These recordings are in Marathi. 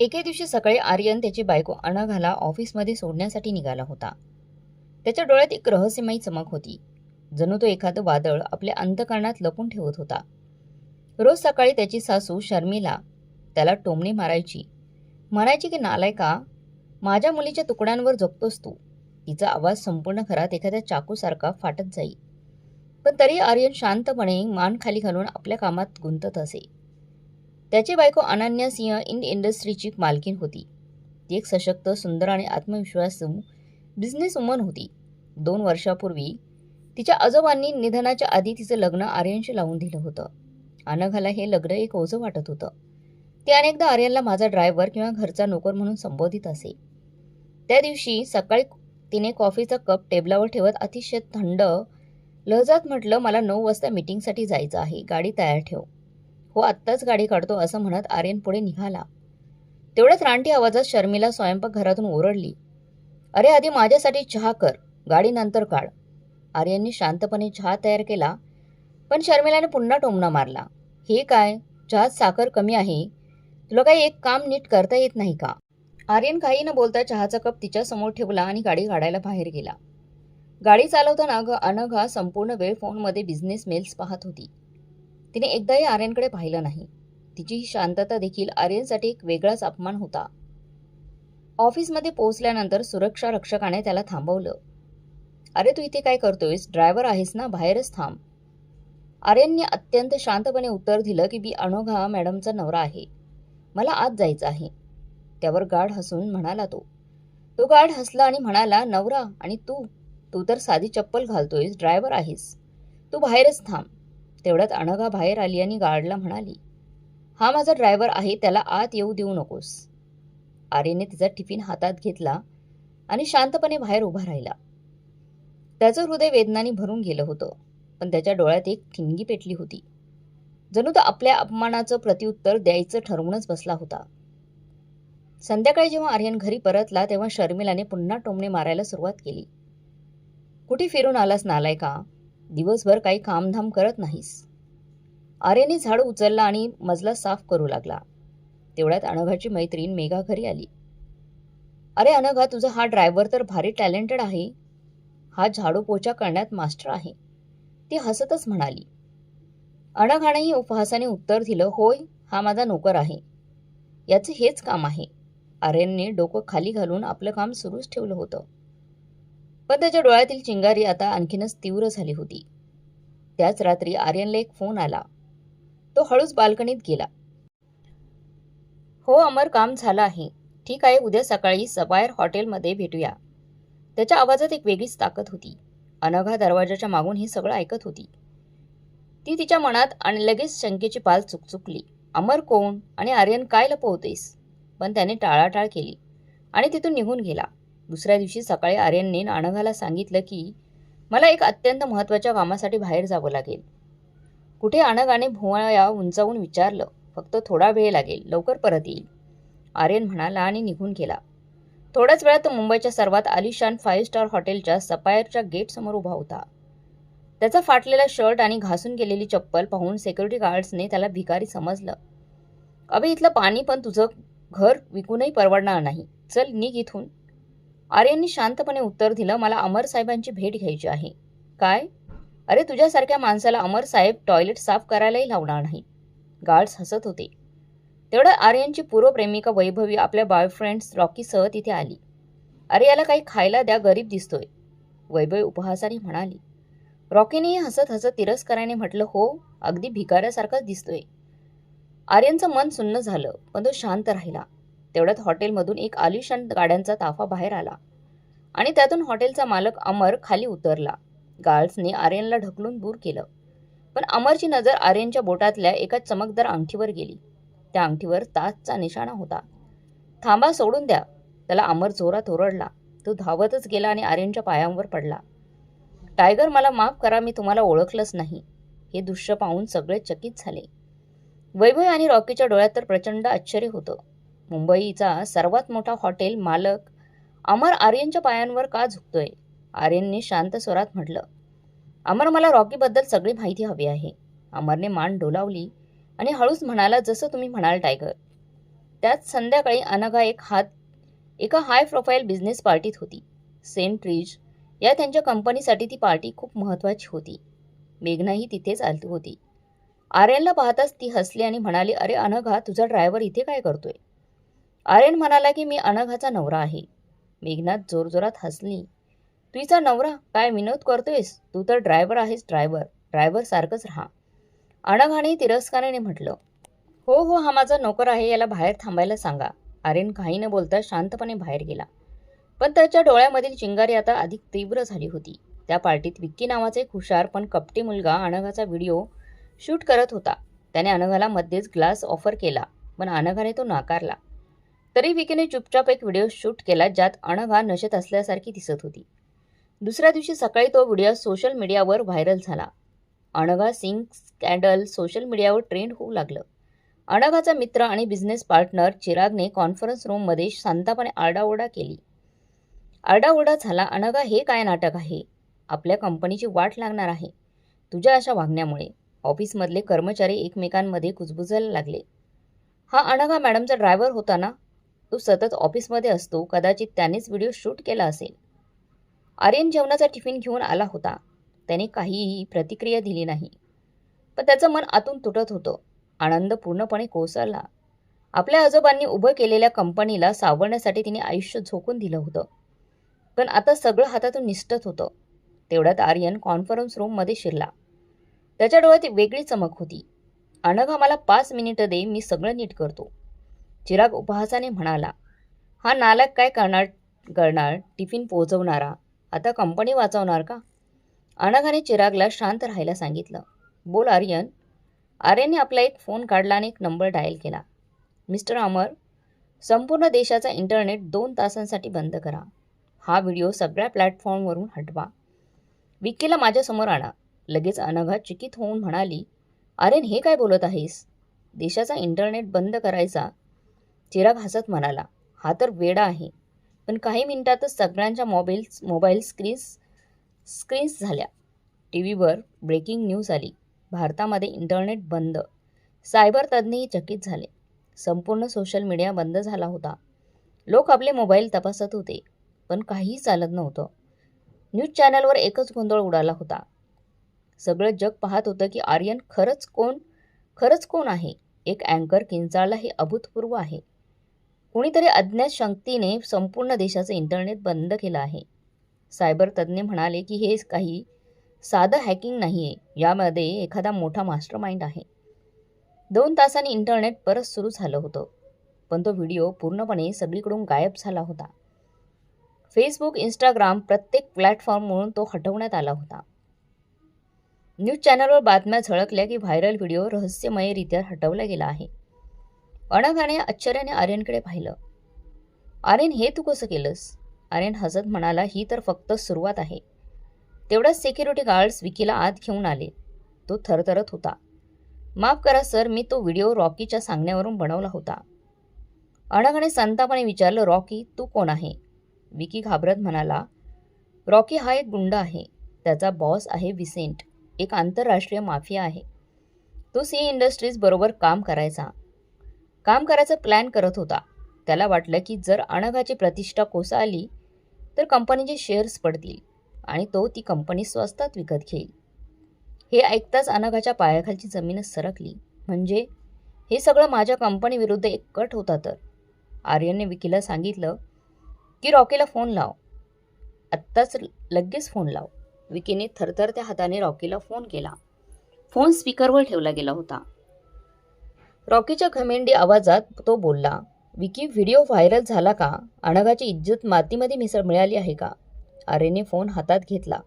एके दिवशी सकाळी आर्यन त्याची बायको अनघाला ऑफिसमध्ये सोडण्यासाठी निघाला होता. त्याच्या डोळ्यात एक रहस्यमयी चमक होती. जणू तो एखादं वादळ आपल्या अंतःकरणात लपून ठेवत होता. रोज सकाळी त्याची सासू शर्मिला त्याला टोमणे मारायची. म्हणायची की नालायका, माझ्या मुलीच्या तुकड्यांवर जगतोस तू. तिचा आवाज संपूर्ण घरात एखाद्या चाकूसारखा फाटत जाई. पण तरी आर्यन शांतपणे मान खाली घालून आपल्या कामात गुंतत असे. त्याची बायको अनन्या सिंह इंडस्ट्रीची मालकीण होती. ती एक सशक्त, सुंदर आणि आत्मविश्वासू बिझनेस वुमन होती. 2 वर्षापूर्वी तिच्या आजोबांनी निधनाच्या आधी तिचं लग्न आर्यनशी लावून दिलं होतं. अनघाला हे लग्न एक ओझं वाटत होतं. ती अनेकदा आर्यनला माझा ड्रायव्हर किंवा घरचा नोकर म्हणून संबोधित असे. त्या दिवशी सकाळी तिने कॉफीचा कप टेबलावर ठेवत अतिशय थंड लहजात म्हटलं, मला 9 वाजता मीटिंगसाठी जायचं आहे. गाडी तयार ठेव. हो, आत्ताच गाडी काढतो असं म्हणत आर्यन पुढे निघाला. तेवढ्याच रानटी आवाजात शर्मिला स्वयंपाकघरातून ओरडली, अरे आधी माझ्यासाठी चहा कर, गाडी नंतर काढ. आर्यनने शांतपणे चहा तयार केला, पण शर्मिलाने पुन्हा टोमणा मारला. हे काय, चहात साखर कमी आहे. तुला काही एक काम नीट करता येत नाही का? आर्यन काही न बोलता चहाचा कप तिच्या समोर ठेवला आणि गाडी काढायला बाहेर गेला. गाडी चालवताना अनघा संपूर्ण वेळ फोनमध्ये बिझनेस मेल्स पाहत होती. तिने एकदाही आर्यनकडे पाहिलं नाही. तिची ही शांतता देखील आर्यनसाठी एक वेगळाच अपमान होता. ऑफिसमध्ये पोहोचल्यानंतर सुरक्षा रक्षकाने त्याला थांबवलं. अरे तू इथे काय करतोयस? ड्रायव्हर आहेस ना, बाहेरच थांब. आर्यनने अत्यंत शांतपणे उत्तर दिलं की मी अनघा मॅडमचा नवरा आहे. मला आत जायचं आहे. त्यावर गाढ हसून म्हणाला तो. तो गाढ हसला आणि म्हणाला, नवरा आणि तू? तू तर साधी चप्पल घालतोयस, ड्रायव्हर आहेस. तू बाहेरच थांब. तेवढ्यात अनघा बाहेर आली आणि गार्डला म्हणाली, हा माझा ड्रायव्हर आहे, त्याला आत येऊ देऊ नकोस. आर्यनने तिचा टिफिन हातात घेतला आणि शांतपणे बाहेर उभा राहिला. त्याचं हृदय वेदनाने भरून गेलं होतं, पण त्याच्या डोळ्यात एक ठिणगी पेटली होती. जणू तो आपल्या अपमानाचं प्रत्युत्तर द्यायचं ठरवूनच बसला होता. संध्याकाळी जेव्हा आर्यन घरी परतला तेव्हा शर्मिलाने पुन्हा टोमणे मारायला सुरुवात केली. कुठे फिरून आलास नालायका? दिवसभर काही कामधाम करत नाहीस. आर्यनने झाडू उचलला आणि मजला साफ करू लागला. तेवढ्यात अनघाची मैत्रीण मेघा घरी आली. अरे अनघा, तुझा हा ड्रायव्हर तर भारी टॅलेंटेड आहे. हा झाडू पोछा करण्यात मास्टर आहे. ती हसतच म्हणाली. अनघानेही उपहासाने उत्तर दिलं, होय, हा माझा नोकर आहे. याचं हेच काम आहे. आर्यनने डोकं खाली घालून आपलं काम सुरूच ठेवलं होतं. पण त्याच्या डोळ्यातील चिंगारी आता आणखीनच तीव्र झाली होती. त्याच रात्री आर्यनला एक फोन आला. तो हळूच बाल्कनीत गेला. हो अमर, काम झालं आहे. ठीक आहे, उद्या सकाळी सफायर हॉटेलमध्ये भेटूया. त्याच्या आवाजात एक वेगळीच ताकद होती. अनघा दरवाजाच्या मागून हे सगळं ऐकत होती. ती तिच्या मनात आणि लगेच शंकेची पाल चुकचुकली. अमर कोण आणि आर्यन काय लपवतेस? पण त्याने टाळाटाळ केली आणि तिथून निघून गेला. दुसऱ्या दिवशी सकाळी आर्यनने अनघाला सांगितलं की मला एक अत्यंत महत्त्वाच्या कामासाठी बाहेर जावं लागेल. कुठे? अनघाने भुवया उंचावून विचारलं. फक्त थोडा वेळ लागेल, लवकर परत येईल, आर्यन म्हणाला आणि निघून गेला. थोड्याच वेळात तो मुंबईच्या सर्वात आलिशान 5 स्टार हॉटेलच्या सफायरच्या गेटसमोर उभा होता. त्याचा फाटलेला शर्ट आणि घासून गेलेली चप्पल पाहून सिक्युरिटी गार्ड्सने त्याला भिकारी समजलं. अबे, इथलं पाणी पण तुझं घर विकूनही परवडणार नाही. चल निघ इथून. आर्यनने शांतपणे उत्तर दिलं, मला अमर साहेबांची भेट घ्यायची आहे. काय? अरे तुझ्यासारख्या माणसाला अमर साहेब टॉयलेट साफ करायलाही लावणार नाही. गार्ड्स हसत होते. तेवढं आर्यनची पूर्वप्रेमिका वैभवी आपल्या बॉयफ्रेंड रॉकीसह तिथे आली. अरे याला काही खायला द्या, गरीब दिसतोय, वैभवी उपहासाने म्हणाली. रॉकीनेही हसत हसत तिरस्काराने म्हटलं, हो, अगदी भिकाऱ्यासारखाच दिसतोय. आर्यनचं मन सुन्न झालं, पण तो शांत राहिला. तेवढ्यात हॉटेलमधून एक आलिशान गाड्यांचा ताफा बाहेर आला आणि त्यातून हॉटेलचा मालक अमर खाली उतरला. गार्ड्सने आर्यनला ढकलून दूर केलं, पण अमरची नजर आर्यनच्या बोटातल्या एका चमकदार अंगठीवर गेली. त्या अंगठीवर ताजचा निशाणा होता. थांबा, सोडून द्या, त्याला अमर जोरात ओरडला. तो धावतच गेला आणि आर्यनच्या पायांवर पडला. टायगर, मला माफ करा, मी तुम्हाला ओळखलंच नाही. हे दृश्य पाहून सगळे चकित झाले. वैभव आणि रॉकीच्या डोळ्यात तर प्रचंड आश्चर्य होतं. मुंबईचा सर्वात मोठा हॉटेल मालक अमर आर्यनच्या पायांवर का झुकतोय? आर्यनने शांत स्वरात म्हटलं, अमर, मला रॉकीबद्दल सगळी माहिती हवी आहे. अमरने मान डोलावली आणि हळूच म्हणाला, जसं तुम्ही म्हणाल टायगर. त्याच संध्याकाळी अनघा एका हाय प्रोफाईल बिझनेस पार्टीत होती. सेंट रिज या त्यांच्या कंपनीसाठी ती पार्टी खूप महत्त्वाची होती. मेघनाही तिथेच आली होती. आर्यनला पाहताच ती हसली आणि म्हणाली, अरे अनघा, तुझा ड्रायव्हर इथे काय करतोय? आर्यन म्हणाला की मी अनघाचा नवरा आहे. मेघना जोरजोरात हसली. तुझा नवरा? काय विनोद करतोयस? तू तर ड्रायव्हर आहेस, ड्रायव्हर सारखंच राहा. अनघाने तिरस्काराने म्हटलं, हो हो, हा माझा नोकर आहे, याला बाहेर थांबायला सांगा. आर्यन काही न बोलता शांतपणे बाहेर गेला. पण त्याच्या डोळ्यामधील चिंगारी आता अधिक तीव्र झाली होती. त्या पार्टीत विक्की नावाचा एक हुशार पण कपटी मुलगा अनघाचा व्हिडिओ शूट करत होता. त्याने अनघाला मध्येच ग्लास ऑफर केला, पण अनघाने तो नाकारला. तरी विकीने चुपचाप एक व्हिडिओ शूट केला ज्यात अनघा नशेत असल्यासारखी दिसत होती. दुसऱ्या दिवशी सकाळी तो व्हिडिओ सोशल मीडियावर व्हायरल झाला. अनघा सिंग स्कॅन्डल सोशल मीडियावर ट्रेंड होऊ लागलं. अनघाचा मित्र आणि बिझनेस पार्टनर चिरागने कॉन्फरन्स रूममध्ये शांतपणे आरडाओरडा झाला. अनघा, हे काय नाटक आहे? आपल्या कंपनीची वाट लागणार आहे तुझ्या अशा वागण्यामुळे. ऑफिसमधले कर्मचारी एकमेकांमध्ये कुजबुजायला लागले. हा अनघा मॅडमचा ड्रायव्हर होता ना? तो सतत ऑफिसमध्ये असतो, कदाचित त्यानेच व्हिडिओ शूट केला असेल. आर्यन जेवणाचा टिफिन घेऊन आला होता. त्याने काहीही प्रतिक्रिया दिली नाही, पण त्याचं मन आतून तुटत होतं. आनंद पूर्णपणे कोसळला. आपल्या आजोबांनी उभं केलेल्या कंपनीला सावरण्यासाठी तिने आयुष्य झोकून दिलं होतं, पण आता सगळं हातातून निसटत होतं. तेवढ्यात आर्यन कॉन्फरन्स रूममध्ये शिरला. त्याच्या डोळ्यात वेगळी चमक होती. अनघा, मला 5 मिनिटं दे, मी सगळं नीट करतो. चिराग उपहासाने म्हणाला, हा नालायक काय करणार? टिफिन पोहोचवणारा आता कंपनी वाचवणार का? अनघाने चिरागला शांत राहायला सांगितलं. बोल आर्यन. आर्यनने आपला एक फोन काढला आणि एक नंबर डायल केला. मिस्टर अमर, संपूर्ण देशाचा इंटरनेट 2 तासांसाठी बंद करा. हा व्हिडिओ सगळ्या प्लॅटफॉर्मवरून हटवा. विक्कीला माझ्यासमोर आणा. लगेच अनघा चकित होऊन म्हणाली, आर्यन, हे काय बोलत आहेस? देशाचा इंटरनेट बंद करायचा? चिराग हसत म्हणाला, हा तर वेडा आहे. पण काही मिनिटातच सगळ्यांच्या मोबाईल स्क्रीन्स झाल्या. टीव्हीवर ब्रेकिंग न्यूज आली. भारतामध्ये इंटरनेट बंद. सायबर तज्ज्ञही चकित झाले. संपूर्ण सोशल मीडिया बंद झाला होता. लोक आपले मोबाईल तपासत होते, पण काहीही चालत नव्हतं. न्यूज चॅनलवर एकच गोंधळ उडाला होता. सगळं जग पाहत होतं की आर्यन खरंच कोण आहे. एक अँकर किंचाळला, हे अभूतपूर्व आहे. कुणीतरी अज्ञात शक्तीने संपूर्ण देशाचं इंटरनेट बंद केलं आहे. सायबर तज्ज्ञ म्हणाले की हे काही साधं हॅकिंग नाहीये, यामध्ये एखादा मोठा मास्टरमाइंड आहे. 2 तासांनी इंटरनेट परत सुरू झालं होतं, पण तो व्हिडिओ पूर्णपणे सगळीकडून गायब झाला होता. फेसबुक, इंस्टाग्राम, प्रत्येक प्लॅटफॉर्मवरून तो हटवण्यात आला होता. न्यूज चॅनलवर बातम्या झळकल्या की व्हायरल व्हिडिओ रहस्यमयरित्या हटवला गेला आहे. अनघाने आश्चर्याने आर्यनकडे पाहिलं. आर्यन, हे तू कसं केलंस? आर्यन हसत म्हणाला, ही तर फक्त सुरुवात आहे. तेवढ्याच सिक्युरिटी गार्ड्स विकीला आत घेऊन आले. तो थरथरत होता. माफ करा सर, मी तो व्हिडिओ रॉकीच्या सांगण्यावरून बनवला होता. अनघाने संतापाने विचारलं, रॉकी, तू कोण आहे? विकी घाबरत म्हणाला, रॉकी हा एक गुंड आहे. त्याचा बॉस आहे विसेंट, एक आंतरराष्ट्रीय माफिया आहे. तो सी इंडस्ट्रीज बरोबर काम करायचा प्लॅन करत होता. त्याला वाटलं की जर अनघाची प्रतिष्ठा कोसळली तर कंपनीचे शेअर्स पडतील आणि तो ती कंपनी स्वस्तात विकत घेईल. हे ऐकताच अनघाच्या पायाखालची जमीनच सरकली. म्हणजे हे सगळं माझ्या कंपनीविरुद्ध एक कट होता तर? आर्यनने विकीला सांगितलं की रॉकीला फोन लाव. आत्ताच लगेच फोन लाव. विकीने थरथरत्या हाताने रॉकीला फोन केला. फोन स्पीकरवर ठेवला गेला होता. रॉकीच्या घमेंडी आवाजात तो बोलला, विकी, व्हिडिओ व्हायरल झाला का? अनघाची इज्जत मातीमध्ये मिळाली आहे का? आर्यनने फोन हातात घेतला.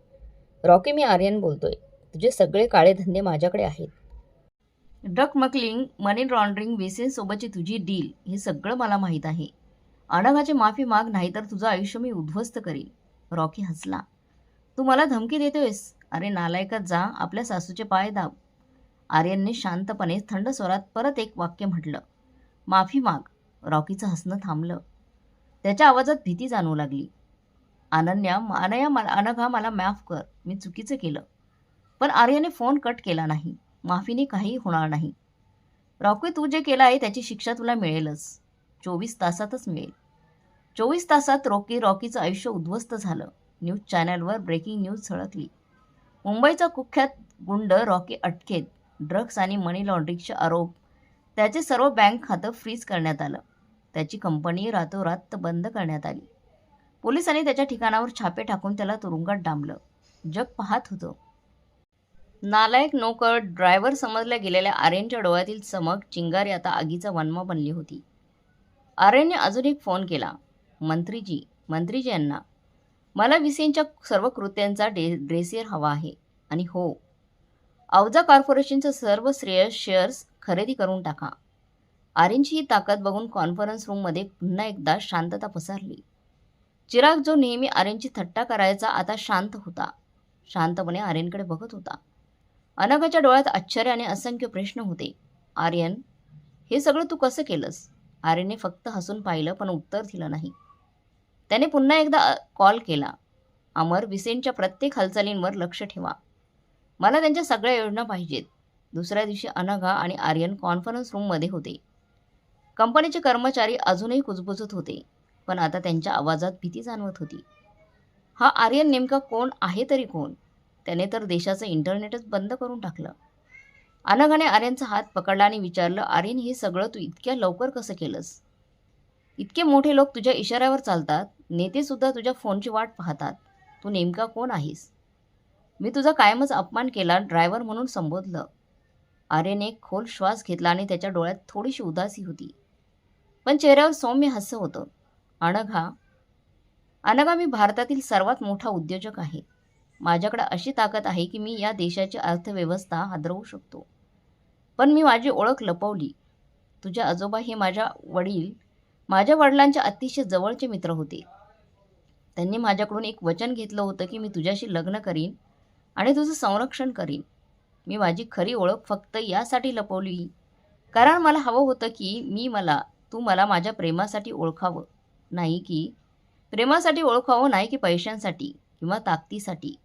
रॉकी, मी आर्यन बोलतोय. तुझे सगळे काळे धंदे माझ्याकडे आहेत. ड्रग स्मगलिंग, मनी लॉन्ड्रिंग, सोबतची तुझी डील, हे सगळं मला माहीत आहे. अनघाची माफी माग, नाहीतर तुझं आयुष्य मी उद्ध्वस्त करील. रॉकी हसला. तू मला धमकी देतोयस? अरे नालायका, जा आपल्या सासूचे पाय दाब. आर्यनने शांतपणे थंड स्वरात परत एक वाक्य म्हटलं, माफी माग. रॉकीचं हसणं थांबलं. त्याच्या आवाजात भीती जाणवू लागली. अनघा, मला माफ कर, मी चुकीचं केलं. पण आर्यनने फोन कट केला नाही. माफीने काही होणार नाही. रॉकी, तू जे केलं आहे त्याची शिक्षा तुला मिळेलच. 24 तासातच मिळेल. 24 तासात रॉकीचं आयुष्य उद्ध्वस्त झालं. न्यूज चॅनलवर ब्रेकिंग न्यूज झळकली. मुंबईचा कुख्यात गुंड रॉकी अटकेत. ड्रग्ज आणि मनी लॉन्ड्रिंगचे आरोप. त्याचे सर्व बँक खातं फ्रीज करण्यात आलं. त्याची कंपनी रातोरात बंद करण्यात आली. पोलिसांनी त्याच्या ठिकाणावर छापे टाकून त्याला तुरुंगात डांबलं. जग पाहत होतं. नालायक नोकर ड्रायव्हर समजल्या गेलेल्या आर्यनच्या डोळ्यातील चमक चिंगारी आता आगीचा वनवा बनली होती. आर्यनने अजून एक फोन केला. मंत्रीजी यांना मला विसेंच्या सर्व कृत्यांचा ड्रेसियर हवा आहे. आणि हो, औजा कॉर्पोरेशनचं सर्व शेअर्स खरेदी करून टाका. आर्यनची ही ताकद बघून कॉन्फरन्स रूममध्ये पुन्हा एकदा शांतता पसरली. चिराग, जो नेहमी आर्यनची थट्टा करायचा, आता शांत होता. शांतपणे आर्यनकडे बघत होता. अनघाच्या डोळ्यात आश्चर्य आणि असंख्य प्रश्न होते. आर्यन, हे सगळं तू कसं केलंस? आर्यनने फक्त हसून पाहिलं, पण उत्तर दिलं नाही. त्याने पुन्हा एकदा कॉल केला. अमर, विसेंटच्या प्रत्येक हालचालींवर लक्ष ठेवा. मला त्यांच्या सगळ्या योजना पाहिजेत. दुसऱ्या दिवशी अनघा आणि आर्यन कॉन्फरन्स रूममध्ये होते. कंपनीचे कर्मचारी अजूनही कुजबुजत होते, पण आता त्यांच्या आवाजात भीती जाणवत होती. हा आर्यन नेमका कोण आहे तरी कोण? त्याने तर देशाचं इंटरनेटच बंद करून टाकलं. अनघाने आर्यनचा हात पकडला आणि विचारलं, आर्यन, हे सगळं तू इतक्या लवकर कसं केलंस? इतके मोठे लोक तुझ्या इशाऱ्यावर चालतात. नेतेसुद्धा तुझ्या फोनची वाट पाहतात. तू नेमका कोण आहेस? मी तुझा कायमच अपमान केला, ड्रायव्हर म्हणून संबोधलं. आर्यन एक खोल श्वास घेतला आणि त्याच्या डोळ्यात थोडीशी उदासी होती, पण चेहऱ्यावर सौम्य हास्य होतं. अनघा, मी भारतातील सर्वात मोठा उद्योजक आहे. माझ्याकडे अशी ताकद आहे की मी या देशाची अर्थव्यवस्था हादरवू शकतो. पण मी माझी ओळख लपवली. तुझे आजोबा हे माझ्या वडिलांचे अतिशय जवळचे मित्र होते. त्यांनी माझ्याकडून एक वचन घेतलं होतं की मी तुझ्याशी लग्न करीन आणि तुझं संरक्षण करीन. मी माझी खरी ओळख फक्त यासाठी लपवली, कारण मला हवं होतं की तू मला माझ्या प्रेमासाठी ओळखावं, नाही की पैशांसाठी किंवा ताकदीसाठी.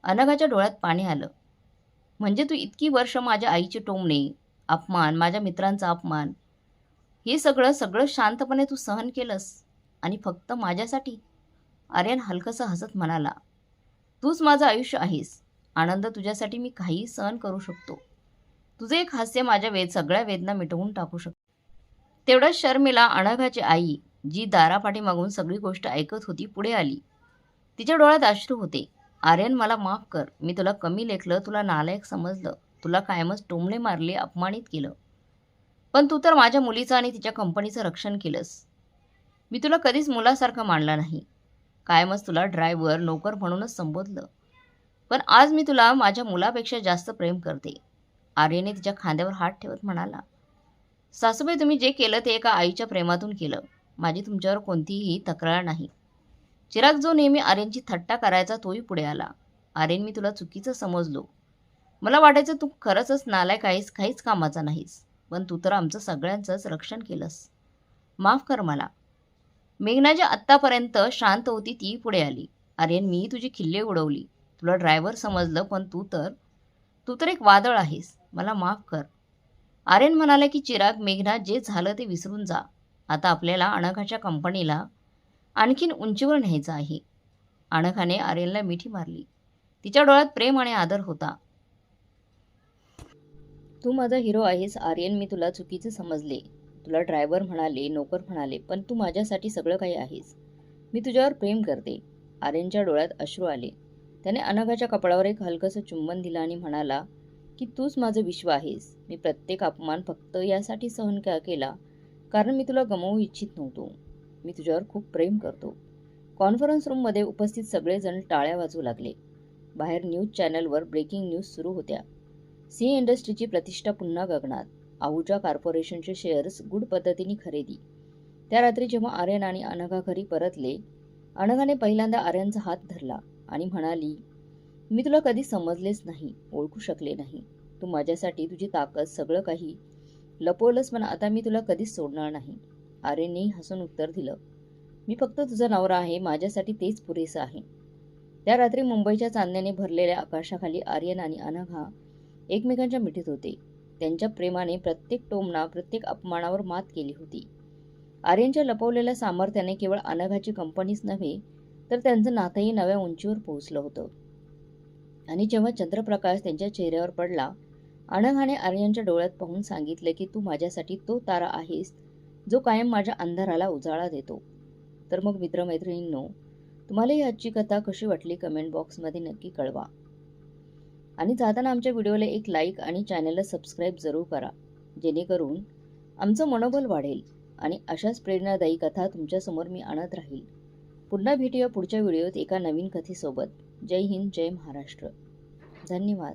अनघाच्या डोळ्यात पाणी आलं. म्हणजे तू इतकी वर्ष माझ्या आईचे टोमणे, अपमान, माझ्या मित्रांचा अपमान, हे सगळं शांतपणे तू सहन केलंस, आणि फक्त माझ्यासाठी? आर्यन हलकंसं हसत म्हणाला, तूच माझं आयुष्य आहेस. आनंद, तुझ्यासाठी मी काहीही सहन करू शकतो. तुझे एक हास्य माझ्या सगळ्या वेदना मिटवून टाकू शकतो. तेवढ्याच शर्मिला, अनघाची आई, जी दारापाठी मागून सगळी गोष्ट ऐकत होती, पुढे आली. तिच्या डोळ्यात अश्रू होते. आर्यन, मला माफ कर. मी तुला कमी लेखलं, तुला नालायक समजलं, तुला कायमच टोमणे मारले, अपमानित केलं. पण तू तर माझ्या मुलीचं आणि तिच्या कंपनीचं रक्षण केलंस. मी तुला कधीच मुलासारखं मानलं नाही. कायमच तुला ड्रायव्हर, नोकर म्हणूनच संबोधलं. पण आज मी तुला माझ्या मुलापेक्षा जास्त प्रेम करते. आर्यने तिच्या खांद्यावर हात ठेवत म्हणाला, सासूबाई, तुम्ही जे केलं ते एका आईच्या प्रेमातून केलं. माझी तुमच्यावर कोणतीही तक्रार नाही. चिराग, जो नेहमी आर्यनची थट्टा करायचा, तोही पुढे आला. आर्यन, मी तुला चुकीचं समजलो. मला वाटायचं तू खरंच नालायक आहेस, काहीच कामाचा नाहीस. पण तू तर आमचं सगळ्यांचंच रक्षण केलंस. माफ कर मला. मेघना, जी आत्तापर्यंत शांत होती, ती पुढे आली. आर्यन, मी तुझी खिल्ली उडवली. तुला ड्रायव्हर समजलं, पण तू तर एक वादळ आहेस. मला माफ कर. आर्यन म्हणाला की चिराग, मेघना, जे झालं ते विसरून जा. आता आपल्याला अनघाच्या कंपनीला आणखीन उंचीवर न्यायचं आहे. अनघाने आर्यनला मिठी मारली. तिच्या डोळ्यात प्रेम आणि आदर होता. तू माझा हिरो आहेस आर्यन. मी तुला चुकीचे समजले. तुला ड्रायव्हर म्हणाले, नोकर म्हणाले, पण तू माझ्यासाठी सगळं काही आहेस. मी तुझ्यावर प्रेम करते. आर्यनच्या डोळ्यात अश्रू आले. त्याने अनघाच्या कपाळावर एक हलकंसं चुंबन दिलं आणि म्हणाला की तूच माझं विश्व आहेस. मी प्रत्येक अपमान फक्त यासाठी सहन केला कारण मी तुला गमावू इच्छित नव्हतो. मी तुझ्यावर खूप प्रेम करतो. कॉन्फरन्स रूममध्ये उपस्थित सगळेजण टाळ्या वाजवू लागले. बाहेर न्यूज चॅनलवर ब्रेकिंग न्यूज सुरू होत्या. सी इंडस्ट्रीची प्रतिष्ठा पुन्हा गगनात. आहुजा कॉर्पोरेशनचे शेअर्स गुड पद्धतीने खरेदी. त्या रात्री जेव्हा आर्यन आणि अनघा घरी परतले, अनघाने पहिल्यांदा आर्यनचा हात धरला आणि म्हणाली, मी तुला कधी समजलेच नाही, ओळखू शकले नाही. तू माझ्यासाठी तुझी ताकद, सगळं काही लपवलंस, पण आता मी तुला कधीच सोडणार नाही. आर्यनने हसून उत्तर दिलं, मी फक्त तुझा नवरा आहे. माझ्यासाठी तेच पुरेसं आहे. त्या रात्री मुंबईच्या चांदण्याने भरलेल्या आकाशाखाली आर्यन आणि अनघा एकमेकांच्या मिठीत होते. त्यांच्या प्रेमाने प्रत्येक टोमणा, प्रत्येक अपमानावर मात केली होती. आर्यनच्या लपवलेल्या सामर्थ्याने केवळ अनघाची कंपनीच नव्हे तर त्यांचं नातंही नव्या उंचीवर पोहोचलं होतं. आणि जेव्हा चंद्रप्रकाश त्यांच्या चेहऱ्यावर पडला, अनघाने आर्यनच्या डोळ्यात पाहून सांगितलं की तू माझ्यासाठी तो तारा आहेस जो कायम माझ्या अंधाराला उजाळा देतो. तर मग मित्रमैत्रिणींनो, तुम्हाला ही आजची कथा कशी वाटली कमेंट बॉक्समध्ये नक्की कळवा. आणि जाताना आमच्या व्हिडिओला एक लाईक आणि चॅनलला सबस्क्राईब जरूर करा, जेणेकरून आमचं मनोबल वाढेल आणि अशाच प्रेरणादायी कथा तुमच्यासमोर मी आणत राहील. पुन्हा भेटूया पुढच्या व्हिडिओत एका नवीन कथेसोबत. जय हिंद, जय महाराष्ट्र. धन्यवाद.